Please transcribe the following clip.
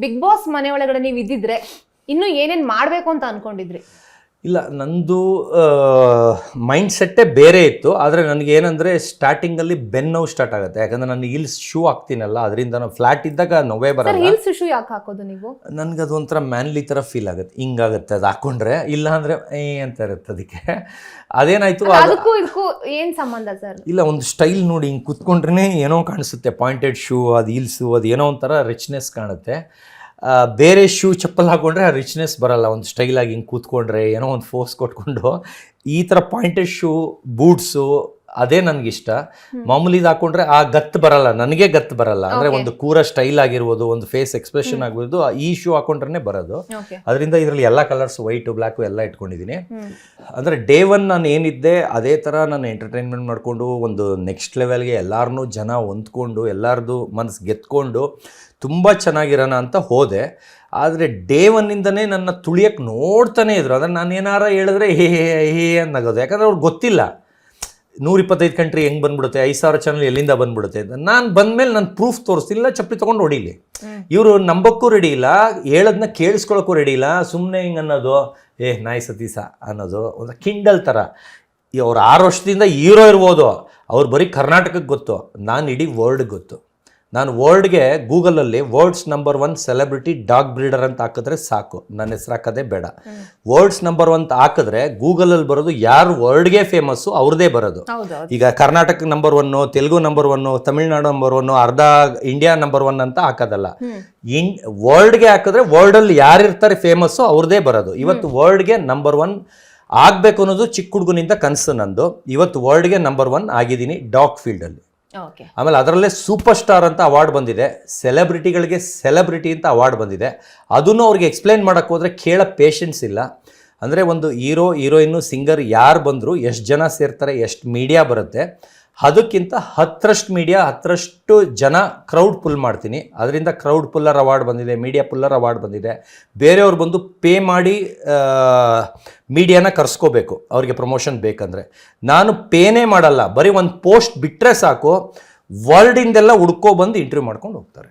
Big boss ಮನೆ ಒಳಗಡೆ ನೀವು ಇದ್ದಿದ್ರೆ ಇನ್ನು ಏನೇನ್ ಮಾಡ್ಬೇಕು ಅಂತ ಅನ್ಕೊಂಡಿದ್ರಿ? ಇಲ್ಲ, ನಂದು ಮೈಂಡ್ ಸೆಟ್ಟೇ ಬೇರೆ ಇತ್ತು. ಆದರೆ ನನಗೇನಂದರೆ ಸ್ಟಾರ್ಟಿಂಗಲ್ಲಿ ಬೆನ್ನೋವು ಸ್ಟಾರ್ಟ್ ಆಗುತ್ತೆ. ಯಾಕಂದರೆ ನಾನು ಹೀಲ್ಸ್ ಶೂ ಹಾಕ್ತೀನಲ್ಲ, ಅದರಿಂದ ನಾವು ಫ್ಲಾಟ್ ಇದ್ದಾಗ ನೋವೇ ಬರಲ್ಲ. ಹೀಲ್ಸ್ ಶೂ ಯಾಕೆ ಹಾಕೋದು ನೀವು? ನನಗೆ ಅದು ಒಂಥರ ಮ್ಯಾನ್ಲಿ ಥರ ಫೀಲ್ ಆಗುತ್ತೆ, ಹಿಂಗಾಗುತ್ತೆ ಅದು ಹಾಕ್ಕೊಂಡ್ರೆ. ಇಲ್ಲ ಅಂದರೆ ಅಂತ ಇರುತ್ತೆ ಅದಕ್ಕೆ. ಅದೇನಾಯಿತು, ಅದಕ್ಕೂ ಇದಕ್ಕೂ ಏನು ಸಂಬಂಧ ಸರ್? ಇಲ್ಲ, ಒಂದು ಸ್ಟೈಲ್ ನೋಡಿ, ಹಿಂಗೆ ಕುತ್ಕೊಂಡ್ರೆ ಏನೋ ಕಾಣಿಸುತ್ತೆ. ಪಾಯಿಂಟೆಡ್ ಶೂ, ಅದು ಹೀಲ್ಸು, ಅದು ಏನೋ ಒಂಥರ ರಿಚ್ನೆಸ್ ಕಾಣುತ್ತೆ. ಬೇರೆ ಶೂ ಚಪ್ಪಲ್ ಹಾಕ್ಕೊಂಡ್ರೆ ಆ ರಿಚ್ನೆಸ್ ಬರಲ್ಲ. ಒಂದು ಸ್ಟೈಲಾಗಿ ಹಿಂಗೆ ಕೂತ್ಕೊಂಡ್ರೆ ಏನೋ ಒಂದು ಫೋರ್ಸ್ ಕೊಟ್ಕೊಂಡು, ಈ ಥರ ಪಾಯಿಂಟೆಡ್ ಶೂ, ಬೂಟ್ಸು ಅದೇ ನನಗಿಷ್ಟ. ಮಾಮೂಲಿದು ಹಾಕ್ಕೊಂಡ್ರೆ ಆ ಗತ್ತು ಬರಲ್ಲ, ನನಗೆ ಗತ್ತು ಬರಲ್ಲ. ಅಂದರೆ ಒಂದು ಕೂರ ಸ್ಟೈಲ್ ಆಗಿರ್ಬೋದು, ಒಂದು ಫೇಸ್ ಎಕ್ಸ್ಪ್ರೆಷನ್ ಆಗ್ಬೋದು, ಈ ಶೂ ಹಾಕೊಂಡ್ರೆ ಬರೋದು. ಅದರಿಂದ ಇದರಲ್ಲಿ ಎಲ್ಲ ಕಲರ್ಸ್, ವೈಟು ಬ್ಲ್ಯಾಕು ಎಲ್ಲ ಇಟ್ಕೊಂಡಿದ್ದೀನಿ. ಅಂದರೆ ಡೇ ಒನ್ ನಾನು ಏನಿದ್ದೆ ಅದೇ ಥರ ನಾನು ಎಂಟರ್ಟೈನ್ಮೆಂಟ್ ಮಾಡಿಕೊಂಡು ಒಂದು ನೆಕ್ಸ್ಟ್ ಲೆವೆಲ್ಗೆ ಎಲ್ಲರನ್ನೂ ಜನ ಹೊಂದ್ಕೊಂಡು ಎಲ್ಲರದು ಮನಸ್ಸು ಗೆದ್ಕೊಂಡು ತುಂಬ ಚೆನ್ನಾಗಿರೋಣ ಅಂತ ಹೋದೆ. ಆದರೆ ಡೇ ಒನ್ನಿಂದನೇ ನನ್ನ ತುಳಿಯಕ್ಕೆ ನೋಡ್ತಾನೆ ಇದ್ರು. ಅಂದರೆ ನಾನು ಏನಾರ ಹೇಳಿದ್ರೆ ಹೇ ಅನ್ನೋದು. ಯಾಕಂದರೆ ಅವ್ರಿಗೆ ಗೊತ್ತಿಲ್ಲ 125 ಕಂಟ್ರಿ ಹೆಂಗೆ ಬಂದ್ಬಿಡುತ್ತೆ, 5,000 ಚಾನಲ್ ಎಲ್ಲಿಂದ ಬಂದ್ಬಿಡುತ್ತೆ. ನಾನು ಬಂದಮೇಲೆ ನಾನು ಪ್ರೂಫ್ ತೋರಿಸ್ತಿಲ್ಲ, ಚಪ್ಪಲಿ ತೊಗೊಂಡು ಹೊಡಿಲಿ. ಇವರು ನಂಬಕ್ಕೂ ರೆಡಿ ಇಲ್ಲ, ಹೇಳೋದನ್ನ ಕೇಳಿಸ್ಕೊಳ್ಳೋಕ್ಕೂ ರೆಡಿ ಇಲ್ಲ. ಸುಮ್ಮನೆ ಹಿಂಗೆ ಅನ್ನೋದು, ನಾಯಿ ಸತೀಸ ಅನ್ನೋದು ಒಂದು ಕಿಂಡಲ್ ಥರ. ಅವ್ರು 6 ವರ್ಷದಿಂದ ಹೀರೋ ಇರ್ಬೋದು, ಅವ್ರು ಬರೀ ಕರ್ನಾಟಕಕ್ಕೆ ಗೊತ್ತು, ನಾನು ಇಡೀ ವರ್ಲ್ಡ್ಗೆ ಗೊತ್ತು. ನಾನು ವರ್ಲ್ಡ್ಗೆ ಗೂಗಲಲ್ಲಿ world's number 1 celebrity dog breeder ಅಂತ ಹಾಕಿದ್ರೆ ಸಾಕು, ನನ್ನ ಹೆಸರು ಹಾಕೋದೇ ಬೇಡ. ವರ್ಲ್ಡ್ಸ್ ನಂಬರ್ 1 ಅಂತ ಹಾಕಿದ್ರೆ ಗೂಗಲಲ್ಲಿ ಬರೋದು ಯಾರು ವರ್ಲ್ಡ್ಗೆ ಫೇಮಸ್ಸು ಅವ್ರದೇ ಬರೋದು. ಈಗ Karnataka number 1, Telugu number 1, Tamil Nadu number 1, ಅರ್ಧ ಇಂಡಿಯಾ ನಂಬರ್ 1 ಅಂತ ಹಾಕೋದಲ್ಲ. ವರ್ಲ್ಡ್ಗೆ ಹಾಕಿದ್ರೆ ವರ್ಲ್ಡಲ್ಲಿ ಯಾರಿರ್ತಾರೆ ಫೇಮಸ್ಸು ಅವ್ರದೇ ಬರೋದು. ಇವತ್ತು ವರ್ಲ್ಡ್ಗೆ ನಂಬರ್ 1 ಆಗಬೇಕು ಅನ್ನೋದು ಚಿಕ್ಕ ಹುಡುಗನಿಂದ ಕನಸು ನಂದು. ಇವತ್ತು ವರ್ಲ್ಡ್ಗೆ ನಂಬರ್ 1 ಆಗಿದ್ದೀನಿ ಡಾಗ್ ಫೀಲ್ಡಲ್ಲಿ. ಆಮೇಲೆ ಅದರಲ್ಲೇ ಸೂಪರ್ ಸ್ಟಾರ್ ಅಂತ ಅವಾರ್ಡ್ ಬಂದಿದೆ, ಸೆಲೆಬ್ರಿಟಿಗಳಿಗೆ ಸೆಲೆಬ್ರಿಟಿ ಅಂತ ಅವಾರ್ಡ್ ಬಂದಿದೆ. ಅದನ್ನು ಅವ್ರಿಗೆ ಎಕ್ಸ್ಪ್ಲೈನ್ ಮಾಡೋಕ್ಕೆ ಹೋದರೆ ಕೇಳೋ ಪೇಷನ್ಸ್ ಇಲ್ಲ. ಅಂದರೆ ಒಂದು ಹೀರೋ, ಹೀರೋಯಿನ್ನು, ಸಿಂಗರ್ ಯಾರು ಬಂದರೂ ಎಷ್ಟು ಜನ ಸೇರ್ತಾರೆ, ಎಷ್ಟು ಮೀಡಿಯಾ ಬರುತ್ತೆ, ಅದಕ್ಕಿಂತ 10ರಷ್ಟು ಮೀಡಿಯಾ, 10ರಷ್ಟು ಜನ ಕ್ರೌಡ್ ಪುಲ್ ಮಾಡ್ತೀನಿ. ಅದರಿಂದ ಕ್ರೌಡ್ ಪುಲ್ಲರ್ ಅವಾರ್ಡ್ ಬಂದಿದೆ, ಮೀಡಿಯಾ ಪುಲ್ಲರ್ ಅವಾರ್ಡ್ ಬಂದಿದೆ. ಬೇರೆಯವ್ರು ಬಂದು ಪೇ ಮಾಡಿ ಮೀಡಿಯಾನ ಕರ್ಸ್ಕೋಬೇಕು ಅವ್ರಿಗೆ ಪ್ರಮೋಷನ್ ಬೇಕಂದರೆ. ನಾನು ಪೇನೇ ಮಾಡಲ್ಲ, ಬರೀ ಒಂದು ಪೋಸ್ಟ್ ಬಿಟ್ಟರೆ ಸಾಕು, ವರ್ಲ್ಡಿಂದೆಲ್ಲ ಹುಡ್ಕೊ ಬಂದು ಇಂಟರ್ವ್ಯೂ ಮಾಡ್ಕೊಂಡು ಹೋಗ್ತಾರೆ.